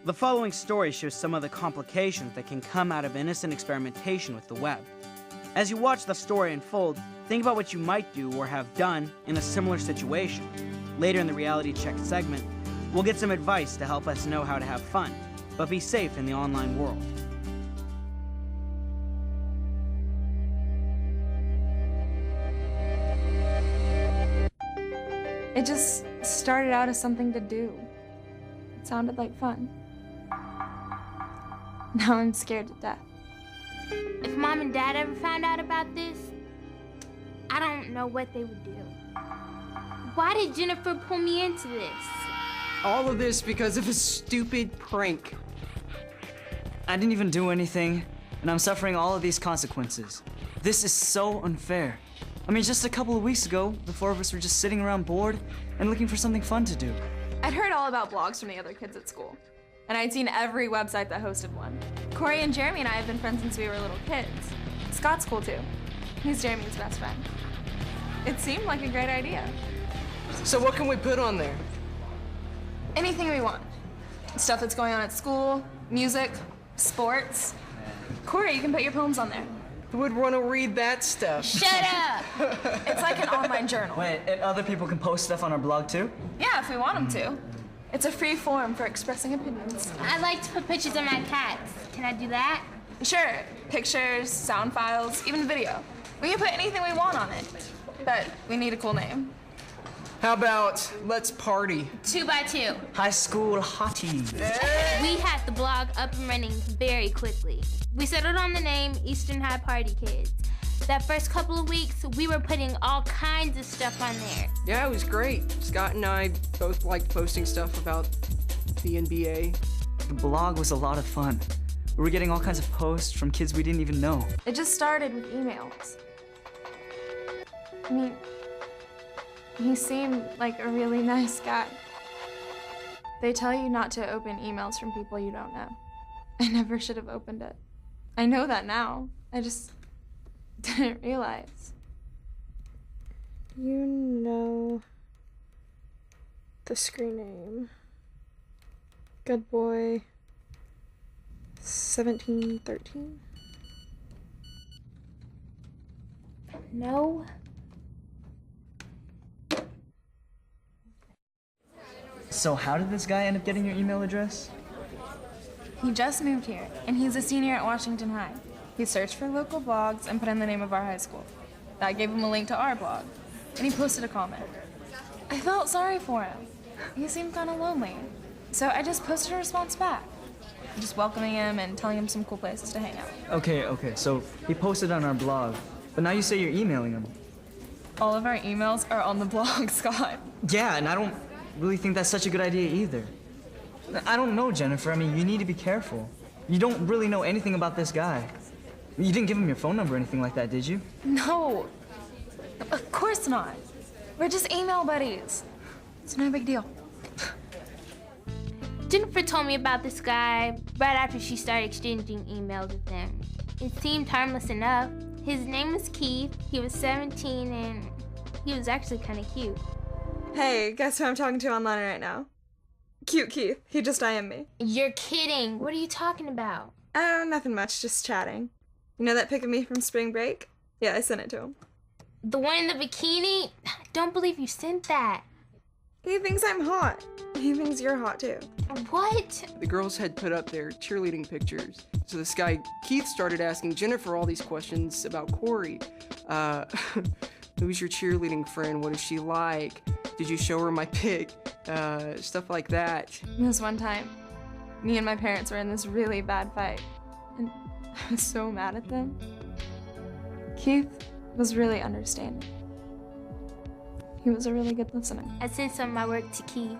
The following story shows some of the complications that can come out of innocent experimentation with the web. As you watch the story unfold, think about what you might do or have done in a similar situation. Later in the Reality Check segment, we'll get some advice to help us know how to have fun, but be safe in the online world. It just started out as something to do. It sounded like fun. Now I'm scared to death. If Mom and Dad ever found out about this, I don't know what they would do. Why did Jennifer pull me into this? All of this because of a stupid prank. I didn't even do anything, and I'm suffering all of these consequences. This is so unfair. I mean, just a couple of weeks ago, the four of us were just sitting around bored and looking for something fun to do. I'd heard all about blogs from the other kids at school, and I'd seen every website that hosted one. Corey and Jeremy and I have been friends since we were little kids. Scott's cool too. He's Jeremy's best friend. It seemed like a great idea. So what can we put on there? Anything we want. Stuff that's going on at school, music, sports. Corey, you can put your poems on there. Who would want to read that stuff? Shut up! It's like an online journal. Wait, and other people can post stuff on our blog too? Yeah, if we want them to. It's a free forum for expressing opinions. I like to put pictures of my cats. Can I do that? Sure, pictures, sound files, even video. We can put anything we want on it, but we need a cool name. How about Let's Party? 2x2. High school hottie. We had the blog up and running very quickly. We settled on the name Eastern High Party Kids. That first couple of weeks, we were putting all kinds of stuff on there. Yeah, it was great. Scott and I both liked posting stuff about the NBA. The blog was a lot of fun. We were getting all kinds of posts from kids we didn't even know. It just started with emails. I mean, he seemed like a really nice guy. They tell you not to open emails from people you don't know. I never should have opened it. I know that now. I just didn't realize. You know the screen name. Good boy 1713. No. So how did this guy end up getting your email address? He just moved here, and he's a senior at Washington High. He searched for local blogs and put in the name of our high school. That gave him a link to our blog, and he posted a comment. I felt sorry for him. He seemed kind of lonely, so I just posted a response back, just welcoming him and telling him some cool places to hang out. Okay, so he posted on our blog, but now you say you're emailing him. All of our emails are on the blog, Scott. Yeah, and I don't really think that's such a good idea either. I don't know, Jennifer. I mean, you need to be careful. You don't really know anything about this guy. You didn't give him your phone number or anything like that, did you? No, of course not. We're just email buddies. It's no big deal. Jennifer told me about this guy right after she started exchanging emails with him. It seemed harmless enough. His name was Keith. He was 17 and he was actually kind of cute. Hey, guess who I'm talking to online right now? Cute Keith. He just IM'd me. You're kidding. What are you talking about? Oh, nothing much, just chatting. You know that pic of me from spring break? Yeah, I sent it to him. The one in the bikini? I don't believe you sent that. He thinks I'm hot. He thinks you're hot too. What? The girls had put up their cheerleading pictures. So this guy, Keith, started asking Jennifer all these questions about Corey. Who's your cheerleading friend? What is she like? Did you show her my pic? Stuff like that. This one time, me and my parents were in this really bad fight, and I was so mad at them. Keith was really understanding. He was a really good listener. I sent some of my work to Keith.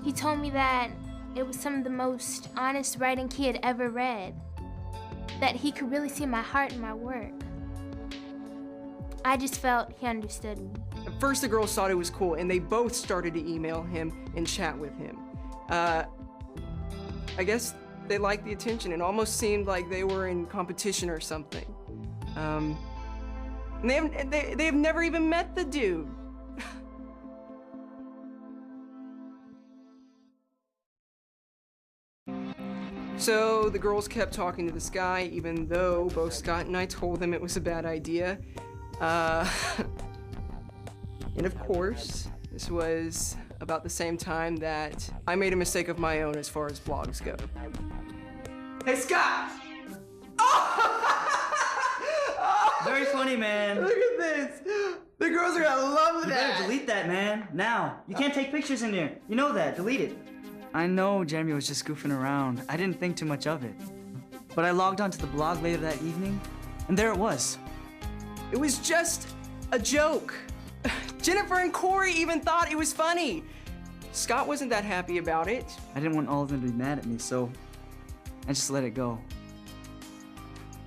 He told me that it was some of the most honest writing he had ever read. That he could really see my heart in my work. I just felt he understood me. At first the girls thought it was cool and they both started to email him and chat with him. I guess they liked the attention. It almost seemed like they were in competition or something. And they have never even met the dude. So the girls kept talking to this guy, even though both Scott and I told them it was a bad idea. And of course, this was about the same time that I made a mistake of my own as far as blogs go. Hey, Scott! Very funny, man. Look at this! The girls are gonna love You that! better delete that, man. Now. You can't take pictures in there. You know that. Delete it. I know Jeremy was just goofing around. I didn't think too much of it. But I logged onto the blog later that evening, and there it was. It was just a joke. Jennifer and Corey even thought it was funny. Scott wasn't that happy about it. I didn't want all of them to be mad at me, so I just let it go.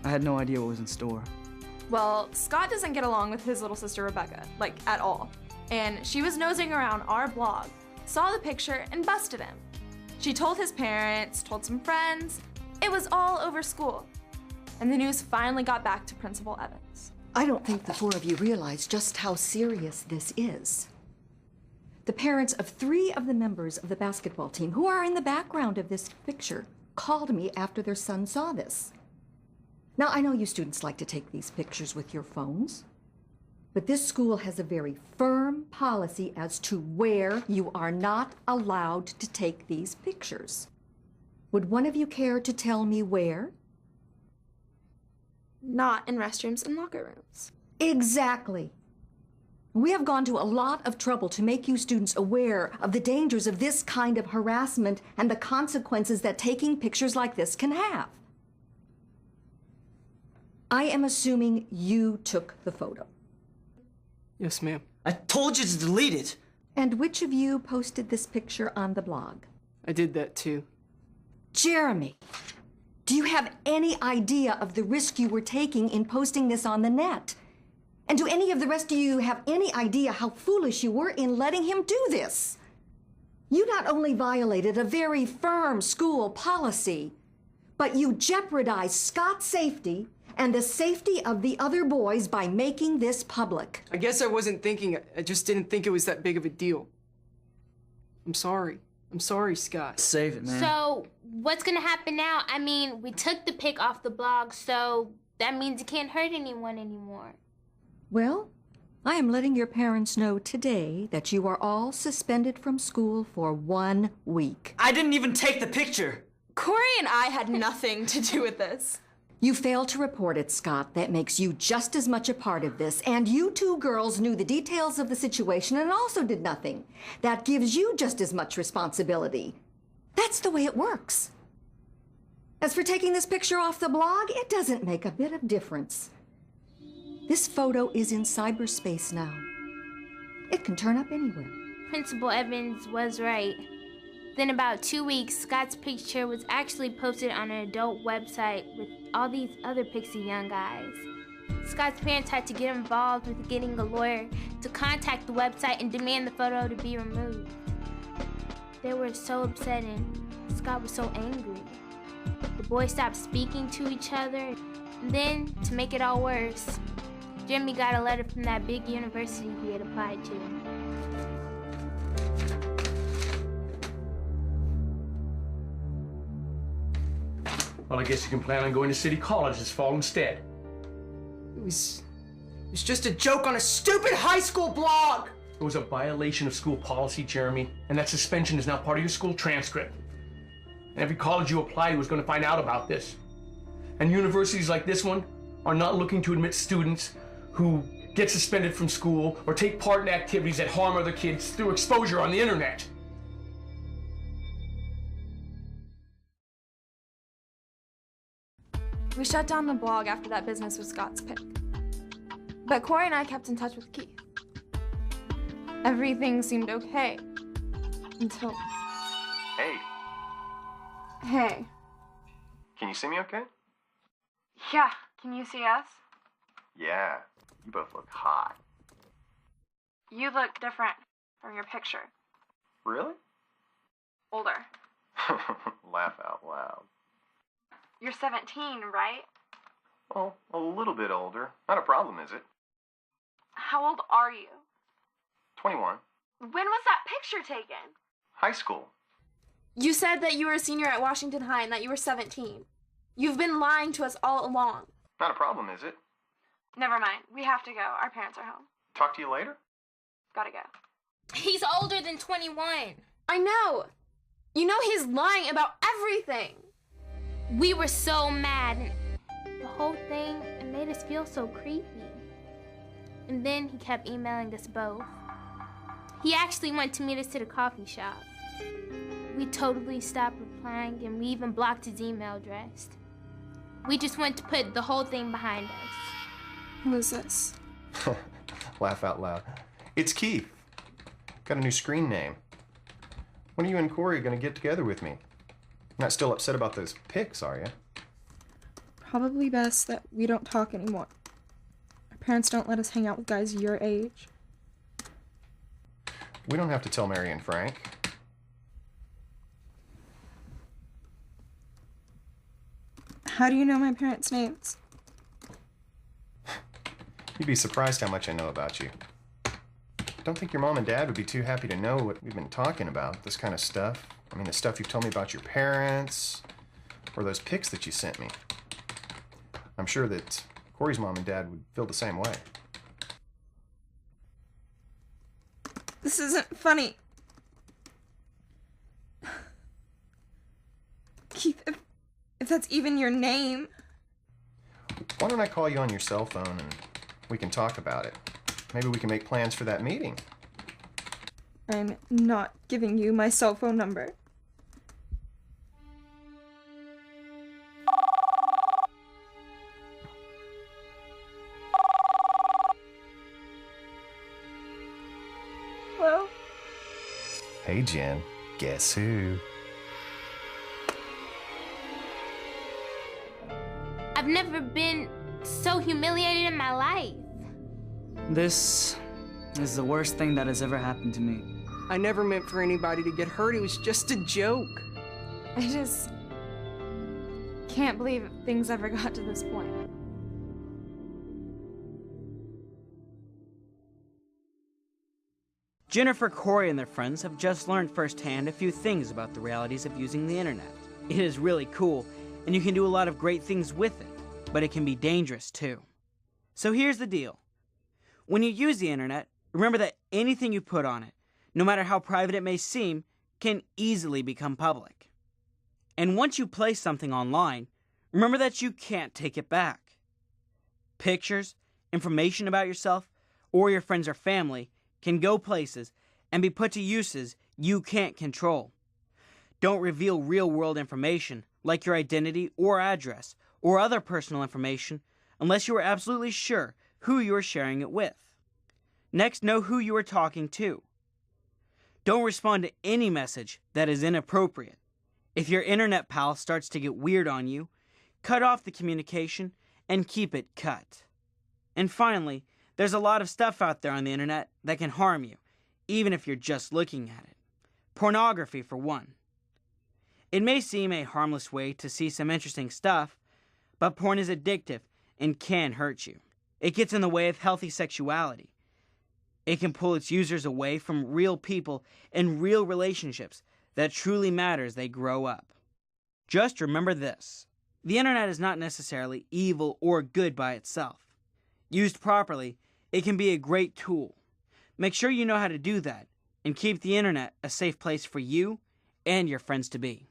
I had no idea what was in store. Well, Scott doesn't get along with his little sister Rebecca, like at all. And she was nosing around our blog, saw the picture, and busted him. She told his parents, told some friends. It was all over school. And the news finally got back to Principal Evans. I don't think the four of you realize just how serious this is. The parents of 3 of the members of the basketball team who are in the background of this picture called me after their son saw this. Now, I know you students like to take these pictures with your phones, but this school has a very firm policy as to where you are not allowed to take these pictures. Would one of you care to tell me where? Not in restrooms and locker rooms. Exactly. We have gone to a lot of trouble to make you students aware of the dangers of this kind of harassment and the consequences that taking pictures like this can have. I am assuming you took the photo. Yes, ma'am. I told you to delete it. And which of you posted this picture on the blog? I did that too. Jeremy, do you have any idea of the risk you were taking in posting this on the net? And do any of the rest of you have any idea how foolish you were in letting him do this? You not only violated a very firm school policy, but you jeopardized Scott's safety and the safety of the other boys by making this public. I guess I wasn't thinking, I just didn't think it was that big of a deal. I'm sorry. I'm sorry, Scott. Save it, man. So, what's gonna happen now? I mean, we took the pic off the blog, so that means it can't hurt anyone anymore. Well, I am letting your parents know today that you are all suspended from school for 1 week. I didn't even take the picture. Corey and I had nothing to do with this. You failed to report it, Scott. That makes you just as much a part of this. And you 2 girls knew the details of the situation and also did nothing. That gives you just as much responsibility. That's the way it works. As for taking this picture off the blog, it doesn't make a bit of difference. This photo is in cyberspace now. It can turn up anywhere. Principal Evans was right. Then about 2 weeks, Scott's picture was actually posted on an adult website with all these other pics of young guys. Scott's parents had to get involved with getting a lawyer to contact the website and demand the photo to be removed. They were so upset and Scott was so angry. The boys stopped speaking to each other. And then, to make it all worse, Jimmy got a letter from that big university he had applied to. Well, I guess you can plan on going to City College this fall instead. It was just a joke on a stupid high school blog! It was a violation of school policy, Jeremy, and that suspension is now part of your school transcript. And every college you apply to is going to find out about this. And universities like this one are not looking to admit students who get suspended from school or take part in activities that harm other kids through exposure on the internet. We shut down the blog after that business with Scott's pic. But Corey and I kept in touch with Keith. Everything seemed okay. Until... Hey, Hey. can you see me okay? Yeah, can you see us? Yeah, you both look hot. You look different from your picture. Really? Older. Laugh out loud. You're 17, right? Well, a little bit older. Not a problem, is it? How old are you? 21. When was that picture taken? High school. You said that you were a senior at Washington High and that you were 17. You've been lying to us all along. Not a problem, is it? Never mind. We have to go. Our parents are home. Talk to you later? Gotta go. He's older than 21. I know. You know he's lying about everything. We were so mad. And the whole thing, it made us feel so creepy. And then he kept emailing us both. He actually went to meet us to the coffee shop. We totally stopped replying, and we even blocked his email address. We just went to put the whole thing behind us. Who is this? Laugh out loud. It's Keith. Got a new screen name. When are you and Corey gonna get together with me? Not still upset about those pics, are you? Probably best that we don't talk anymore. Our parents don't let us hang out with guys your age. We don't have to tell Mary and Frank. How do you know my parents' names? You'd be surprised how much I know about you. Don't think your mom and dad would be too happy to know what we've been talking about, this kind of stuff. I mean, the stuff you've told me about your parents, or those pics that you sent me. I'm sure that Corey's mom and dad would feel the same way. This isn't funny. Keith, if that's even your name. Why don't I call you on your cell phone and we can talk about it? Maybe we can make plans for that meeting. I'm not giving you my cell phone number. Hello? Hey, Jen. Guess who? I've never been so humiliated in my life. This is the worst thing that has ever happened to me. I never meant for anybody to get hurt. It was just a joke. I just can't believe things ever got to this point. Jennifer, Corey, and their friends have just learned firsthand a few things about the realities of using the internet. It is really cool, and you can do a lot of great things with it, but it can be dangerous too. So here's the deal. When you use the internet, remember that anything you put on it, no matter how private it may seem, can easily become public. And once you place something online, remember that you can't take it back. Pictures, information about yourself, or your friends or family can go places and be put to uses you can't control. Don't reveal real-world information like your identity or address or other personal information unless you are absolutely sure who you are sharing it with. Next, know who you are talking to. Don't respond to any message that is inappropriate. If your internet pal starts to get weird on you, cut off the communication and keep it cut. And finally, there's a lot of stuff out there on the internet that can harm you, even if you're just looking at it. Pornography, for one. It may seem a harmless way to see some interesting stuff, but porn is addictive and can hurt you. It gets in the way of healthy sexuality. It can pull its users away from real people and real relationships that truly matter as they grow up. Just remember this. The internet is not necessarily evil or good by itself. Used properly, it can be a great tool. Make sure you know how to do that and keep the internet a safe place for you and your friends to be.